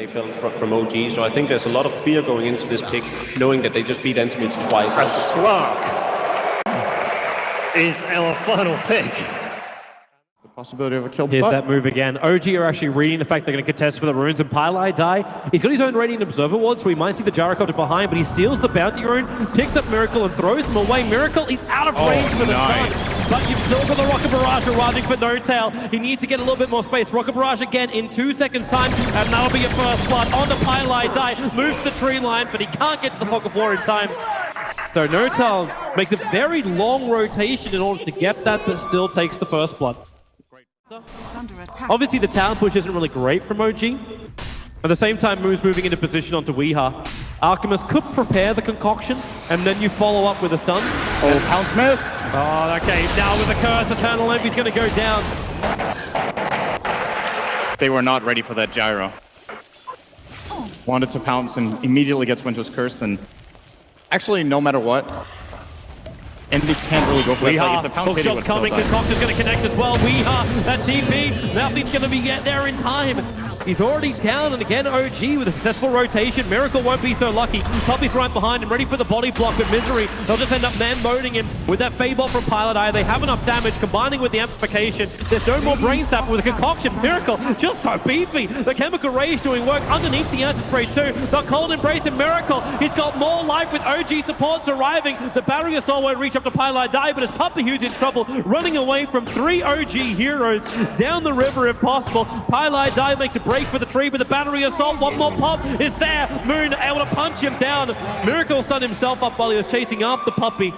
they felt from OG. So I think there's a lot of fear going into this pick, knowing that they just beat Entimates twice. A Slark is our final pick. The possibility of a kill. Here's that move again. OG are actually reading the fact they're going to contest for the runes, and Pylai die. He's got his own Radiant Observer Ward, so he might see the Gyrocopter behind, but he steals the Bounty Rune, picks up Miracle and throws him away. Miracle is out of range for the stun, but you've still got the Rocket Barrage arriving for No Tail. He needs to get a little bit more space. Rocket Barrage again in 2 seconds time, and that'll be your first blood on the Pylai die. Moves to the tree line, but he can't get to the Fog of War in time. So No Tail makes a very long rotation in order to get that, but still takes the first blood. Obviously the town push isn't really great from OG. At the same time, Moon's moving into position onto Weeha. Alchemist could prepare the concoction, and then you follow up with a stun. Oh, pounce missed! Oh, okay, now with the curse, Eternal Envy's gonna go down. They were not ready for that gyro. Wanted to pounce and immediately gets Winter's Curse, and actually, no matter what, Envy can't really go for that. Like, if the pounce hit, shot's coming, Concoction's going to connect as well. Weeha, that TP, nothing's going to be get there in time. He's already down, and again, OG with a successful rotation. Miracle won't be so lucky. Puppy's right behind him, ready for the body block with Misery. They'll just end up man-moding him with that Fable from Pilot Eye. They have enough damage, combining with the amplification. There's no more Brain Sap with a Concoction. Miracle, just so beefy. The Chemical Rage doing work underneath the Anti-Spray too. The Cold Embrace and Miracle. He's got more life with OG supports arriving. The Barrier Soul won't reach up to Pilot Die, but his Puppy Huge in trouble, running away from 3 OG heroes down the river if possible. Pilot Die makes a break for the tree, but the Battery Assault, one more pop is there. Moon able to punch him down. Miracle stunned himself up while he was chasing after Puppy.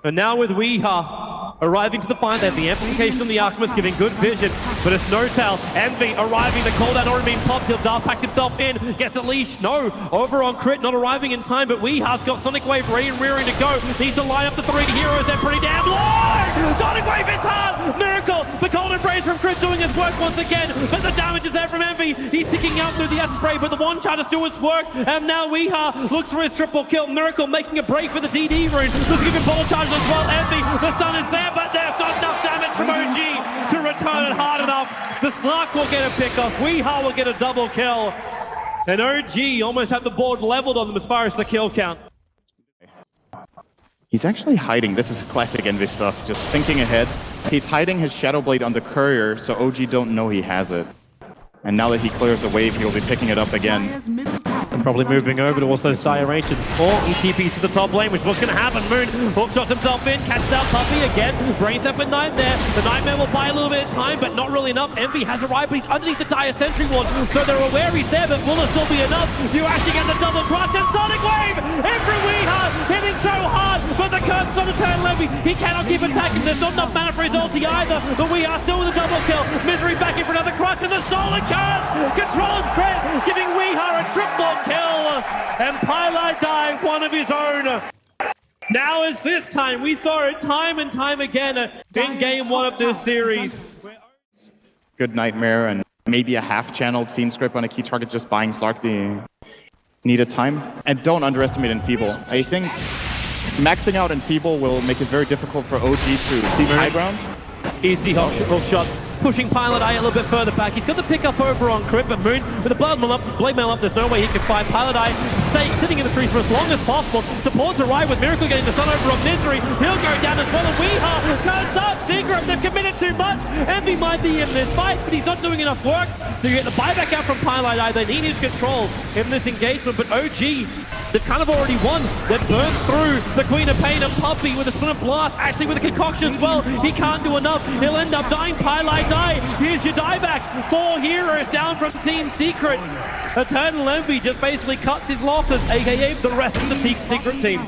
And now with Weeha arriving to the fight, there's the amplification on the Alchemist giving good vision, but it's No Tail. Envy arriving, the cooldown already been popped. He'll Dark Pack himself in, gets a leash. No, over on Crit, not arriving in time, but Weeha's got Sonic Wave rearing to go. Needs to line up the 3 heroes, they're pretty damn low. Sonic Wave hits hard. Miracle, the Cold Embrace from Crit doing his work once again, but the damage is there from Envy. He's ticking out through the Acid Spray, but the one shot is doing its work, and now Weeha looks for his triple kill. Miracle making a break for the DD rune. Looks to give him ball charges as well. Envy, the sun is there, but there's not enough damage from OG to return it hard enough. The Slark will get a pick off. Weeha will get a double kill. And OG almost had the board leveled on them as far as the kill count. He's actually hiding. This is classic Envy stuff. Just thinking ahead. He's hiding his Shadow Blade on the Courier, so OG don't know he has it. And now that he clears the wave, he'll be picking it up again. And probably moving over towards those dire ancients. Or ETPs to the top lane, which is what's going to happen. Moon hookshots himself in, catches out Puppy again. Brain Tap at 9 there. The Nightmare will buy a little bit of time, but not really enough. Envy has arrived, but he's underneath the dire Sentry Ward, so they're aware he's there, but will it still be enough? You actually get the double crush and Sonic Wave! Every Weeha hitting so hard, but the curse is on Eternal Envy. He cannot keep attacking. There's not enough mana for his ulti either. The Weeha still with a double kill. Misery back in for another crush, and the Solar Curse controls Crit, giving Weeha a triple kill. And Pilot dying one of his own. Now is this time. We saw it time and time again in game 1 of this series. Good Nightmare and maybe a half-channeled Fiend Script on a key target, just buying Slark the needed time. And don't underestimate Enfeeble. I think maxing out Enfeeble will make it very difficult for OG to see high ground. Easy hook shot. Pushing Pilot Eye a little bit further back. He's got the pick up over on Crit, but Moon with the Blade Mail up, there's no way he can fight. Pilot Eye sitting in the trees for as long as possible. Supports arrive with Miracle getting the sun over on Misery. He'll go down as well. And Weeha turns up. Secret, they've committed too much. Envy might be in this fight, but he's not doing enough work. So you get the buyback out from Pilot Eye. They need his control in this engagement, but OG, they've kind of already won. They've burned through the Queen of Pain and Puppy with a Spin of Blast. Actually with a concoction as well. He can't do enough. He'll end up dying. Pilot die. Here's your dieback. 4 heroes down from Team Secret. Eternal Envy just basically cuts his losses, aka the rest of the Secret team.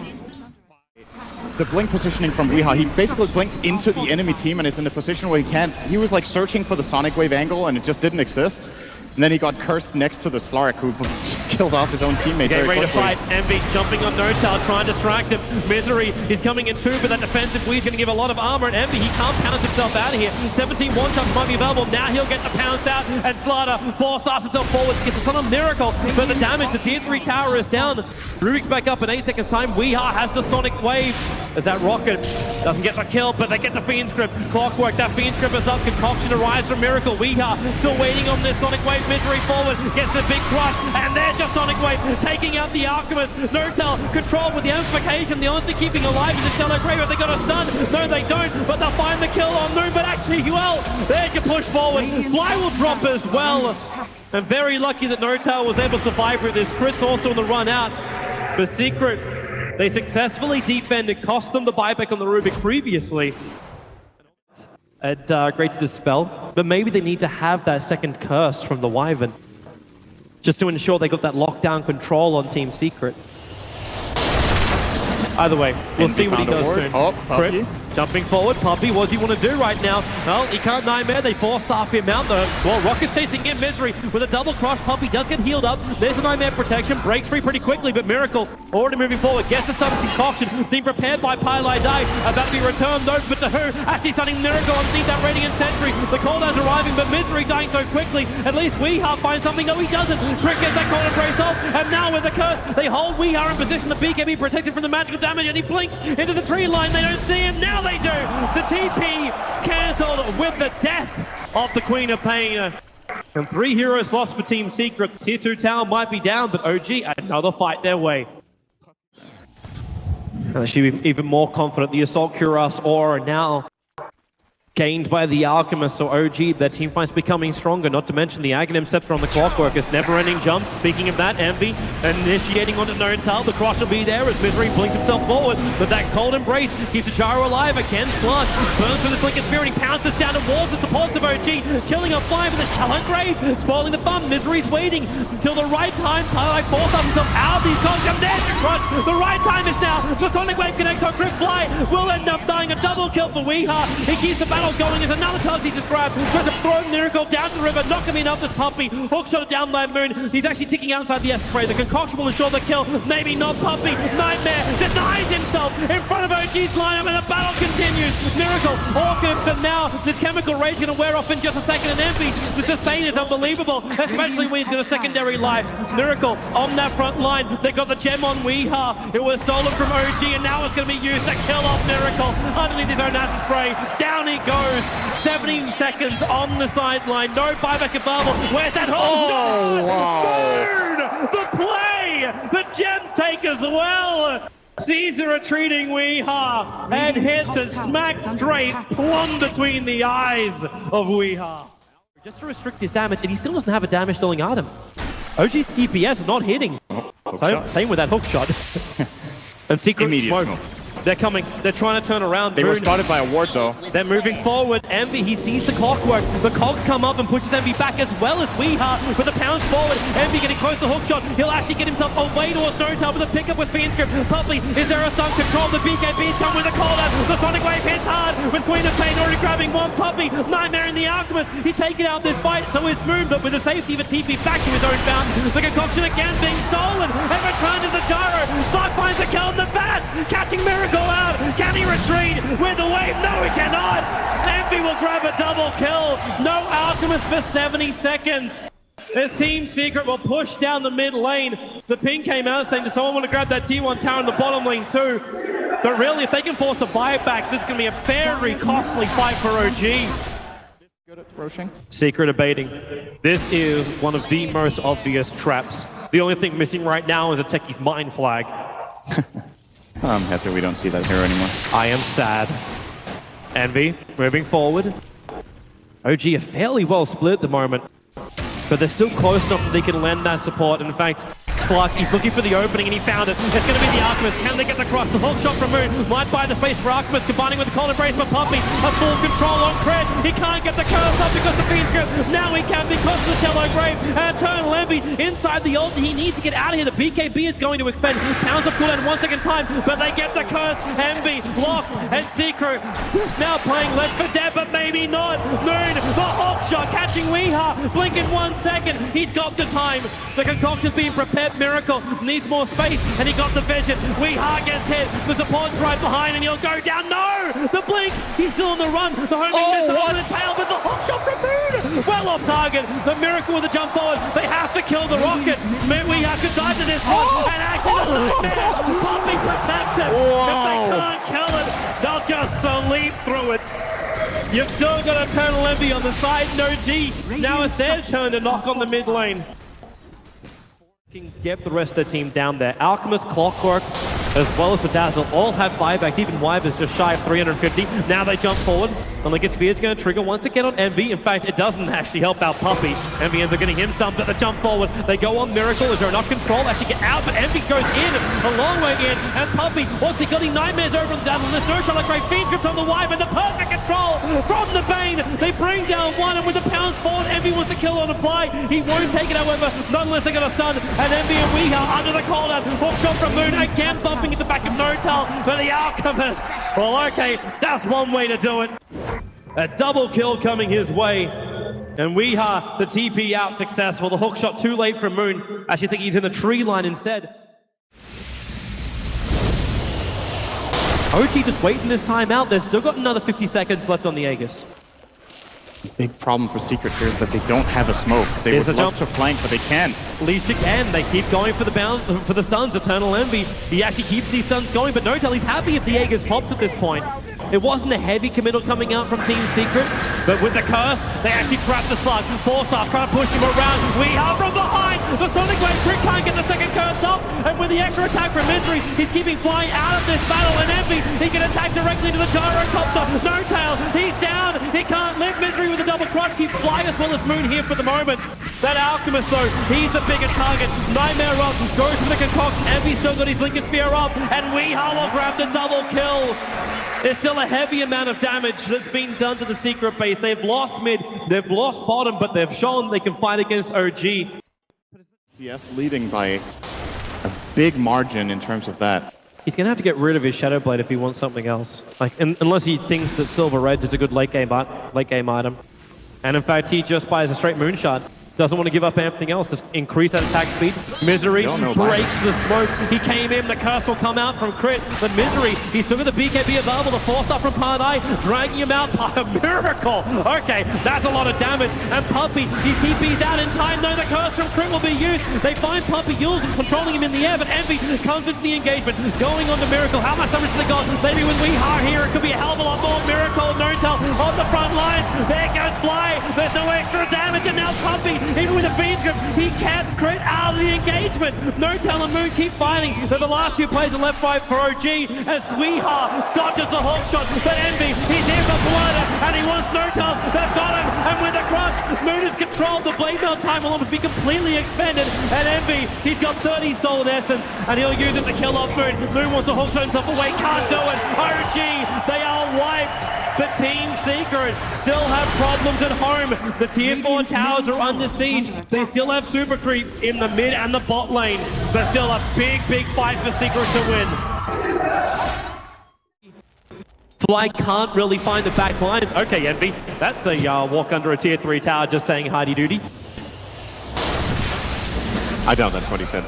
The blink positioning from Weeha, he basically blinks into the enemy team and is in a position where he can't. He was like searching for the Sonic Wave angle and it just didn't exist. And then he got cursed next to the Slark, who just killed off his own teammate very quickly. Ready to fight. Envy jumping on No Tail, trying to distract him. Misery is coming in too, but that defensive bleed's going to give a lot of armor. And Envy, he can't pounce himself out of here. 17 one-shots might be available. Now he'll get the pounce out, and Slaughter starts himself forward. Gets a son of Miracle, but the damage, the tier 3 tower is down. Rubik's back up in 8 seconds time. Weeha has the Sonic Wave. as that rocket doesn't get the kill, but they get the Fiend's Grip. Clockwork, that Fiend's Grip is up. Concoction arrives from Miracle. Weeha still waiting on this Sonic Wave. Misery forward, gets a big crush, and there's just Sonic Wave taking out the Alchemist. Nortel control with the amplification. The only thing keeping alive is the Stellar Grave. Have they got a stun? No, they don't, but they'll find the kill on Moon. But actually, well, there's your push forward. Fly will drop as well. And very lucky that Nortel was able to survive with this. Crit's also on the run out. But Secret, they successfully defended, cost them the buyback on the Rubik previously. And great to dispel. But maybe they need to have that second curse from the Wyvern, just to ensure they got that lockdown control on Team Secret. Either way, we'll see what he does soon. Oh, Puppy. Jumping forward, Puppy, what does he want to do right now? Well, he can't Nightmare, they force off him out though. Well, Rocket chasing in Misery with a double cross. Puppy does get healed up. There's a Nightmare protection, breaks free pretty quickly, but Miracle already moving forward, gets the stun concoction, being prepared by Pylai Dai, about to be returned though, but to who? Actually stunning Miracle underneath that Radiant Sentry. The cooldown's arriving, but Misery dying so quickly. At least Weeha finds something, no he doesn't. Crit gets that corner brace off, and now with the curse, they hold Weeha in position. The BKB protected from the magical damage, and he blinks into the tree line. They don't see him, now they do. The TP cancelled with the death of the Queen of Pain. And 3 heroes lost for Team Secret. Tier 2 tower might be down, but OG another fight their way. And they should be even more confident. The Assault Cuirass aura now gained by the Alchemist, so OG, their team fight's becoming stronger, not to mention the Aghanim Scepter on the Clockwork. It's never-ending jumps. Speaking of that, Envy initiating onto Nortel. The cross will be there as Misery blinks himself forward, but that cold embrace keeps the Gyro alive again. Slash burns through the Flicker Spirit, he pounces down towards the supports of OG, killing a fly with a Challenge Grave, spoiling the fun. Misery's waiting until the right time. Twilight forces himself out of these guns, and there's the crush. The right time is now. The Sonic Wave connects on Crit Fly, will end up dying. A double kill for Weeha. He keeps the battle going as another touch he just grabbed. Tries to throw Miracle down the river, not gonna be enough. This Puppy hookshot it down by Moon. He's actually ticking outside the S-Spray. The concoction will ensure the kill. Maybe not. Puppy. Nightmare denies himself in front of OG's lineup, and the battle continues. Miracle, Orchid, but now this chemical rage gonna wear off in just a second. And Envy, the sustain is unbelievable, especially when he's got a secondary life. Miracle on that front line. They got the gem on Weeha. It was stolen from OG, and now it's gonna be used to kill off Miracle underneath his own acid spray. Down he goes. 17 seconds on the sideline. No buyback available. Where's that hole? Oh, wow. Burn! The play! The gem take as well. Caesar retreating Weeha and hits a smack straight plumb between the eyes of Weeha. Just to restrict his damage, and he still doesn't have a damage dealing item. OG's DPS is not hitting. So, same with that hook shot. And Secret Immediate smoke. They're coming. They're trying to turn around. They were spotted by a ward, though. They're moving forward. Envy, he sees the Clockwork. The cogs come up and pushes Envy back as well as Weeha with the pounds forward. Envy getting close to hookshot. He'll actually get himself away towards Nortel with a pickup with Fiend's Grip. Puppy, is there a stun control? The BKB's come with a caller. The Sonic Wave hits hard with Queen of Pain already grabbing one. Puppy, Nightmare in the Alchemist. He's taking out this fight, so it's moved, but with the safety of a TP back to his own fountain. The concoction again being stolen and returned to the Gyro. Stark finds the kill in the bat, catching Miracle out. Can he retreat with the wave? No, he cannot. Envy will grab a double kill. No Alchemist for 70 seconds. As Team Secret will push down the mid lane. The ping came out saying, does someone want to grab that T1 tower in the bottom lane too? But really, if they can force a buyback, this is going to be a very costly fight for OG. Good at rushing. Secret abating. This is one of the most obvious traps. The only thing missing right now is a Techie's Mind Flag. I'm happy we don't see that hero anymore. I am sad. Envy, moving forward. OG are fairly well split at the moment, but they're still close enough that they can lend that support. In fact, Slush, he's looking for the opening and he found it. It's going to be the Alchemist. Can they get the cross? The hook shot from Moon might buy the space for Alchemist, combining with the cold embrace for Puppy. A full control on Cred. He can't get the curse up because the Fiend's Grip. Now he can because of the Shallow Grave. And Eternal Envy inside the ult. He needs to get out of here. The BKB is going to expend pounds of cooldown 1 second time, but they get the curse. Envy locked and Secret is now playing Left 4 Dead, but maybe not. Moon, the hook shot catching Weeha. Blink in 1 second. He's got the time. The concoction's being prepared. Miracle needs more space, and he got the vision. Weeha gets hit. The support's right behind, and he'll go down. No! The blink! He's still on the run. The homing missile on the tail, but the hook shot from Moon! Well off target. The Miracle with a jump forward. They have to kill the rocket. Weeha could die to this one, and Poppy protects him. If they can't kill it, they'll just leap through it. You've still got Eternal Envy on the side, no G. Now it's their turn to knock on the mid lane. Can get the rest of the team down there. Alchemist, Clockwork, as well as Bedazzle all have buybacks. Even Wyver's just shy of 350. Now they jump forward. And like Spear's going to trigger once again on Envy. In fact, it doesn't actually help out Puppy. Envy ends up getting him stumped at the jump forward. They go on Miracle as they're not control. Actually get out, but Envy goes in a long way in. And Puppy, once he got his nightmares over on Dazzle, there's no shot like great Fiend Script on the Wyver. The perfect control from the Bane. They bring down one, and with the pounds forward, Envy wants to kill on a fly. He won't take it, however, not unless they got a stun. And Envy and Weeha under the call down. Hook shot from Moon, again bumping at the back of Notal, but the Alchemist. Well, okay, that's one way to do it. A double kill coming his way. And Weeha, the TP out successful. The hook shot too late from Moon. Actually think he's in the tree line instead. OG just waiting this time out. They've still got another 50 seconds left on the Aegis. Big problem for Secret here is that they don't have a smoke. They There's would a love jump. to flank, but they can't. At least you can. They keep going for the bounce, for the stuns. Eternal Envy, he actually keeps these stuns going, but Notal, he's happy if the Aegis pops at this point. It wasn't a heavy committal coming out from Team Secret, but with the curse, they actually trap the slug. Forstaff trying to push him around. We are from behind. The Sonic Wave Crit can't get the second curse off, and with the extra attack from Misery, he's keeping flying out of this battle. And Envy, he can attack directly to the gyrocopter. Notal, he's down. He can't live. Misery with a double crush, keeps flying as well as Moon here for the moment. That Alchemist though, he's the bigger target. Nightmare up, goes for the concoction. Envy's still got his Lincoln Spear up, and Weeha will grab the double kill. There's still a heavy amount of damage that's been done to the Secret base. They've lost mid, they've lost bottom, but they've shown they can fight against OG. CS leading by a big margin in terms of that. He's going to have to get rid of his Shadow Blade if he wants something else. Like, unless he thinks that Silver Red is a good late game item. And in fact, he just buys a straight Moonshot. Doesn't want to give up anything else, just increase that attack speed. Misery breaks the smoke. He came in, the curse will come out from Crit, but Misery, he still got the BKB available, the force up from Parnai, dragging him out by a miracle. Okay, that's a lot of damage. And Puppy, he TP's out in time, though the curse from Crit will be used. They find Puppy using, controlling him in the air, but Envy comes into the engagement, going on to Miracle. How much damage they got? Maybe with Weeha here, it could be a hell of a lot more. Miracle, Notal on the front lines. There goes Fly. There's no extra damage, and now Puppy, even with a Fiend Script, he can't Crit out of the engagement. Notal and Moon keep fighting. They're the last two players on left right for OG, as Weeha dodges the hook shot. But Envy, he's here for blood, and he wants Notal. They've got him, and with a crush, Moon is controlled. The blade melt time will almost be completely expended, and Envy, he's got 30 solid essence, and he'll use it to kill off Moon. Moon wants to hook shot himself away, can't do it. OG, they are wiped. But Team Secret still have problems at home. The tier 4 towers are under siege. They still have super creeps in the mid and the bot lane. But still a big, big fight for Secret to win. Fly can't really find the back lines. Okay, Envy, that's a walk under a tier 3 tower just saying hardy doody. I doubt that's what he said.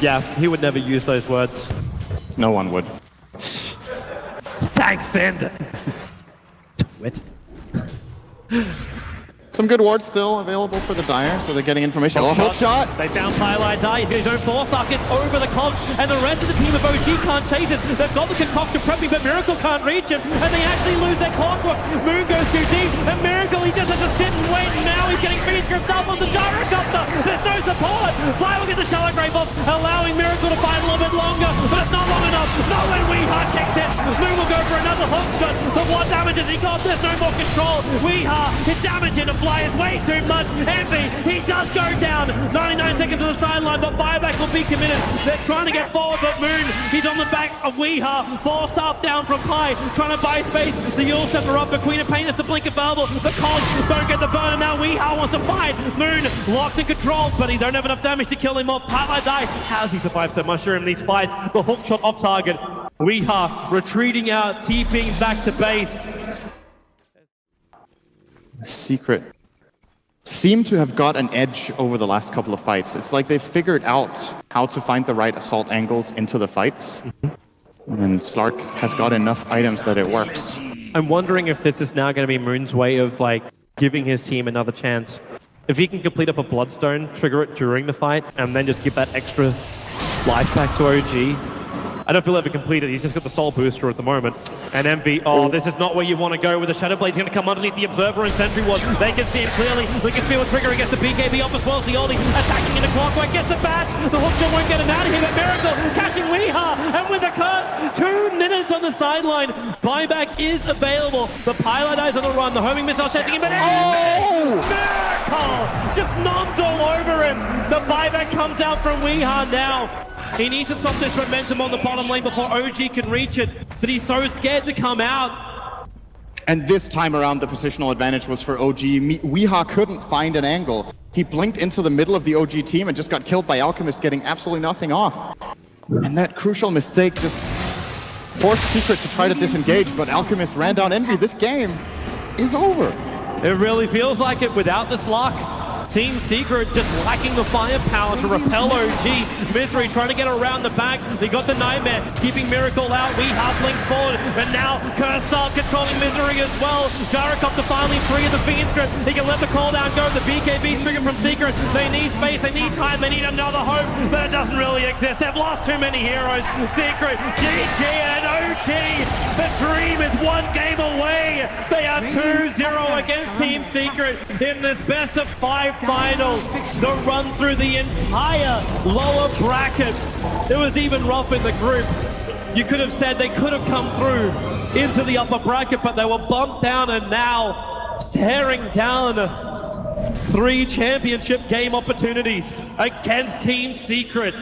Yeah, he would never use those words. No one would. Thanks, Ender. Twit. Some good wards still available for the Dire, so they're getting information. Hook shot! They found highlight die. He's got his own Force gets over the conch, and the rest of the team of OG can't chase it. They've got the concoction prepping, but Miracle can't reach him, and they actually lose their Clockwork. Moon goes too deep, and Miracle, he just has to sit and wait, and now he's getting Fiend Script up on the gyrocopter. There's no support. Fly will get the Shallow Grave off, allowing Miracle to fight a little bit longer, but it's not long enough. Not when Weeha kicks in. Moon will go for another hook shot, but what damage has he got? There's no more control. Weeha, his damage into Fly is way too much. Envy, he does go down. 99 seconds on the sideline, but buyback will be committed. They're trying to get forward, but Moon, he's on the back of Weeha. Force up down from high, trying to buy space. The Yule Stepper up, but Queen of Pain is the blink available. The Cogs don't get the burn, and now Weeha wants to fight. Moon locked in control, but he don't have enough damage to kill him off. Highlight die. How's he survived so much during these fights? The hook shot off target. Weeha retreating out, TPing back to base. Secret seem to have got an edge over the last couple of fights. It's like they've figured out how to find the right assault angles into the fights. And Slark has got enough items that it works. I'm wondering if this is now going to be Moon's way of like giving his team another chance. If he can complete up a Bloodstone, trigger it during the fight, and then just give that extra Life back to OG. I don't feel ever completed. He's just got the soul booster at the moment. And MV, oh, this is not where you want to go with the Shadow Blade's going to come underneath the Observer and Sentry Ward. They can see him clearly. They can feel a trigger against the BKB off as well. Zioli attacking in a clockwise, gets the badge. The hookshot won't get him out of here, but Miracle catching Weeha. And with the curse, 2 minutes on the sideline. Buyback is available. The Pilot Eyes on the run. The homing missile setting him. Miracle! Just noms all over him. The buyback comes out from Weeha now. He needs to stop this momentum on the bottom lane before OG can reach it, but he's so scared to come out. And this time around, the positional advantage was for OG. Weeha couldn't find an angle. He blinked into the middle of the OG team and just got killed by Alchemist, getting absolutely nothing off. And that crucial mistake just forced Secret to try to disengage, but Alchemist ran down Envy. This game is over. It really feels like it without this lock. Team Secret just lacking the firepower to repel OG. Misery trying to get around the back. They got the Nightmare, keeping Miracle out. Weeha blinks forward, and now Curstyle controlling Misery as well. Gyrocopter finally free of the Fiend Script. He can let the call down go. The BKB trigger from Secret. They need space, they need time, they need another hope, but it doesn't really exist. They've lost too many heroes. Secret, GG, and OG. The dream is 1 game away. They are 2-0 against Team Secret in this best of 5 final. The run through the entire lower bracket. It was even rough in the group. You could have said they could have come through into the upper bracket, but they were bumped down and now staring down 3 championship game opportunities against Team Secret.